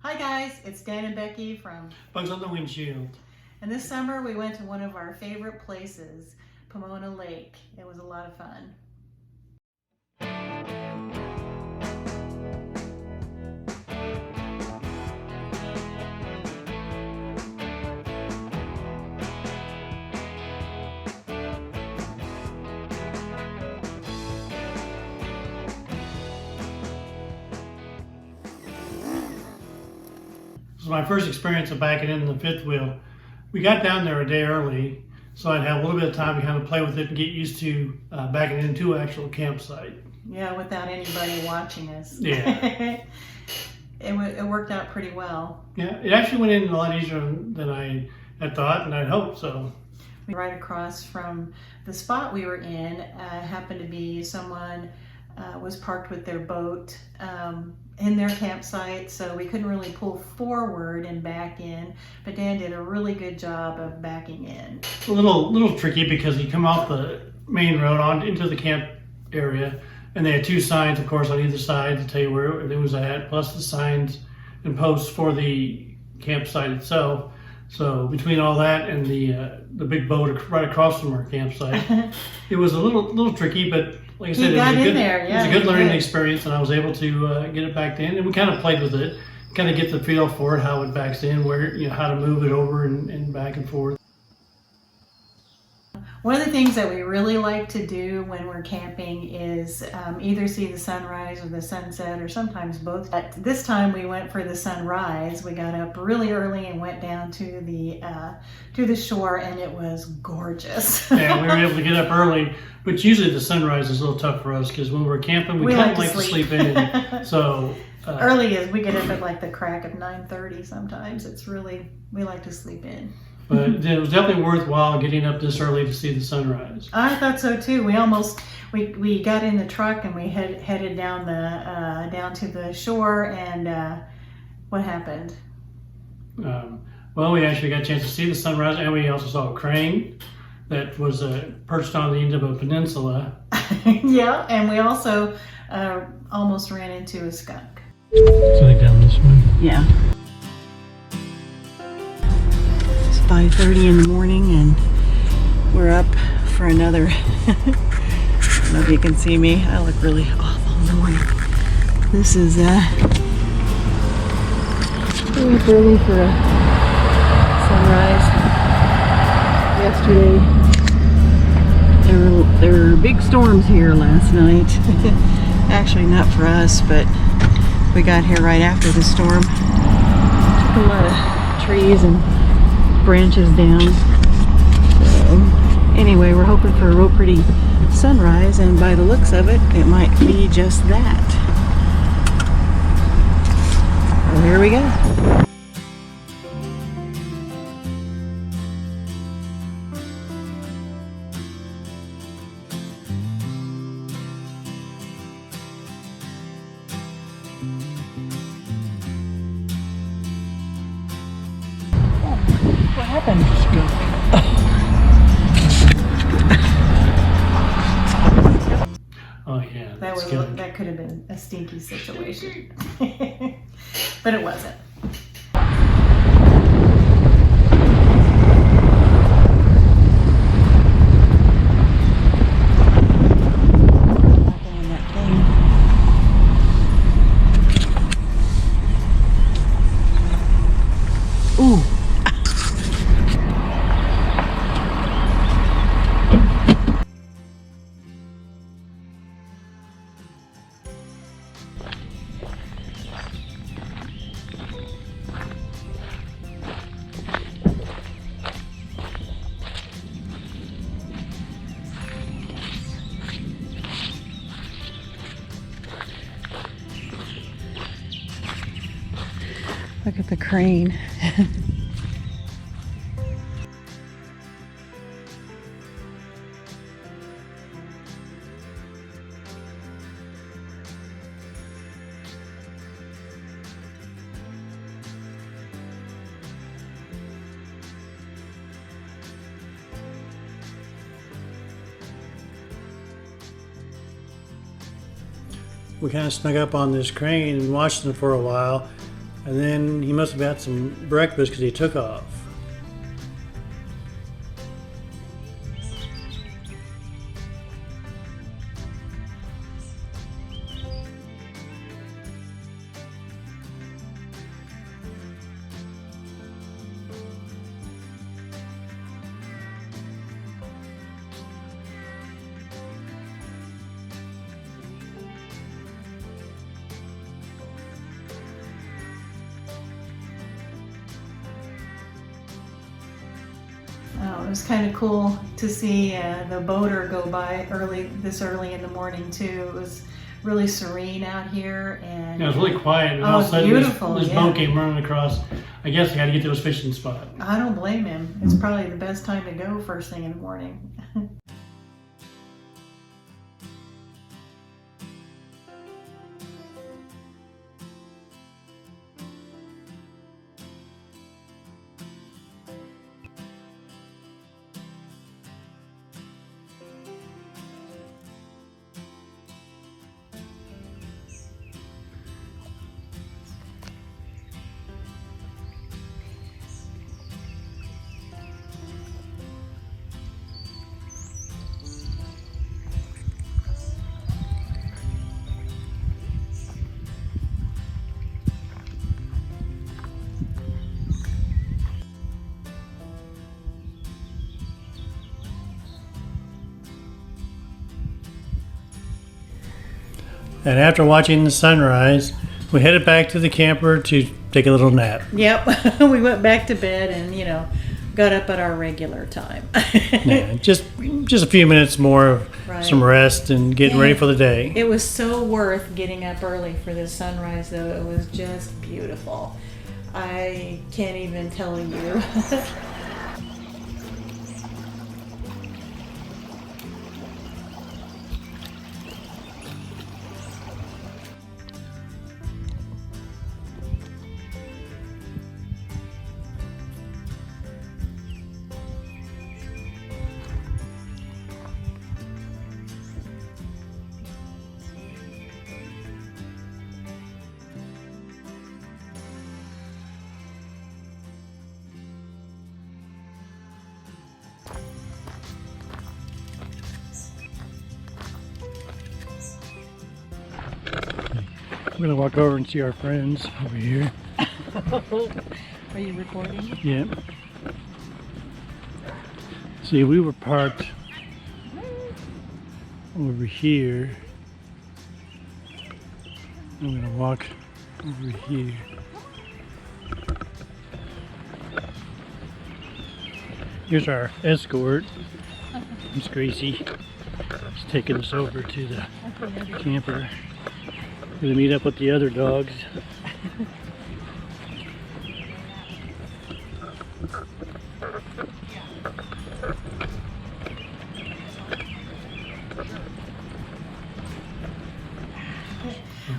Hi guys, it's Dan and Becky from Bugs on the Windshield. And this summer we went to one of our favorite places, Pomona Lake. It was a lot of fun. This was my first experience of backing in the fifth wheel. We got down there a day early, so I'd have a little bit of time to kind of play with it and get used to backing into an actual campsite. Yeah, without anybody watching us. Yeah. It worked out pretty well. Yeah, it actually went in a lot easier than I had thought and I'd hoped, so. Right across from the spot we were in happened to be someone was parked with their boat in their campsite, so we couldn't really pull forward and back in, but Dan did a really good job of backing in. A little tricky because you come off the main road on into the camp area, and they had two signs, of course, on either side to tell you where it was at, plus the signs and posts for the campsite itself. So between all that and the big boat right across from our campsite, it was a little tricky, but like I said, it was a good learning experience, and I was able to get it backed in, and we kind of played with it, kind of get the feel for it, how it backs in, where how to move it over and back and forth. One of the things that we really like to do when we're camping is either see the sunrise or the sunset, or sometimes both. But this time we went for the sunrise. We got up really early and went down to the shore, and it was gorgeous. Yeah, we were able to get up early, but usually the sunrise is a little tough for us because when we're camping, we kind of like to sleep in. So early is we get up at like the crack of 9:30 sometimes. We like to sleep in. But it was definitely worthwhile getting up this early to see the sunrise. I thought so too. We got in the truck and we headed down to the shore, and what happened? Well, we actually got a chance to see the sunrise, and we also saw a crane that was perched on the end of a peninsula. Yeah, and we also almost ran into a skunk. So they down this way? Yeah. 5:30 in the morning, and we're up for another. I don't know if you can see me. I look really awful in the morning. This is we're up early for a sunrise. Yesterday there were big storms here last night. Actually, not for us, but we got here right after the storm. Took a lot of trees and branches down. So anyway, we're hoping for a real pretty sunrise, and by the looks of it, it might be just that. Well, here we go. What happened? Oh yeah. That could have been a stinky situation. But it wasn't. Ooh. Look at the crane. We kind of snuck up on this crane and watched them for a while. And then he must have had some breakfast because he took off. It was kind of cool to see the boater go by this early in the morning too. It was really serene out here, and Yeah, it was really quiet. And all of a sudden, beautiful. This boat came running across. I guess he had to get to his fishing spot. I don't blame him. It's probably the best time to go first thing in the morning. And after watching the sunrise, we headed back to the camper to take a little nap. Yep, we went back to bed and, got up at our regular time. Yeah, just a few minutes more of some rest and getting ready for the day. It was so worth getting up early for this sunrise, though. It was just beautiful. I can't even tell you. We're going to walk over and see our friends over here. Are you recording? Yeah. See, we were parked over here. I'm going to walk over here. Here's our escort. Miss Gracie. She's taking us over to the camper. We're going to meet up with the other dogs.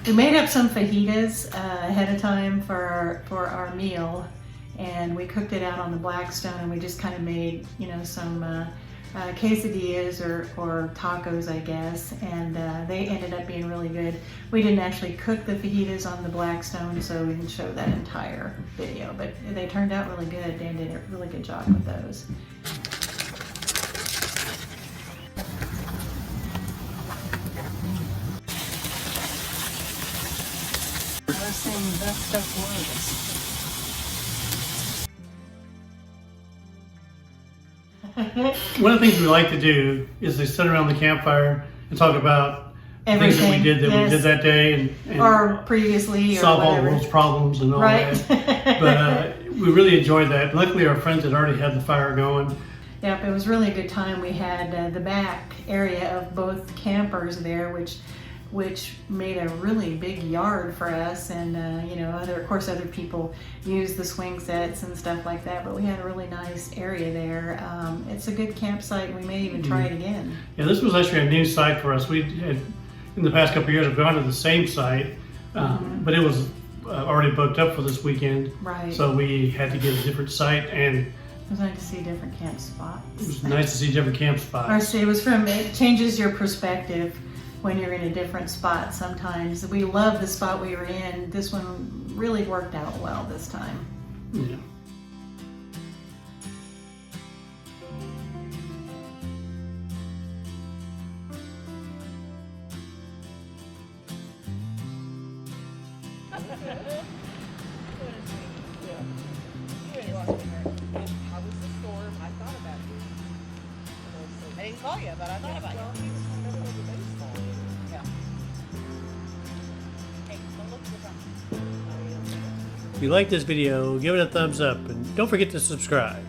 We made up some fajitas ahead of time for our meal, and we cooked it out on the Blackstone, and we just kind of made, some quesadillas or tacos, I guess, and they ended up being really good. We didn't actually cook the fajitas on the Blackstone, so we didn't show that entire video, but they turned out really good. Dan did a really good job with those. I was saying that stuff works. One of the things we like to do is to sit around the campfire and talk about things that we did that day and or previously or solve all the whatever. world's problems and all that. But we really enjoyed that. Luckily, our friends had already had the fire going. Yep, it was really a good time. We had the back area of both campers there, which made a really big yard for us, and of course other people use the swing sets and stuff like that, but we had a really nice area there. It's a good campsite, and we may even try it again. Yeah, this was actually a new site for us. We had, in the past couple of years, have gone to the same site, but it was already booked up for this weekend. Right. So we had to get a different site, and it was nice to see different camp spots. it was nice to see different camp spots. It changes your perspective when you're in a different spot sometimes. We love the spot we were in. This one really worked out well this time. Yeah. How was the storm? I thought about you. I didn't call you, but I thought about you. Yeah. Hey, don't look for If you like this video, give it a thumbs up and don't forget to subscribe.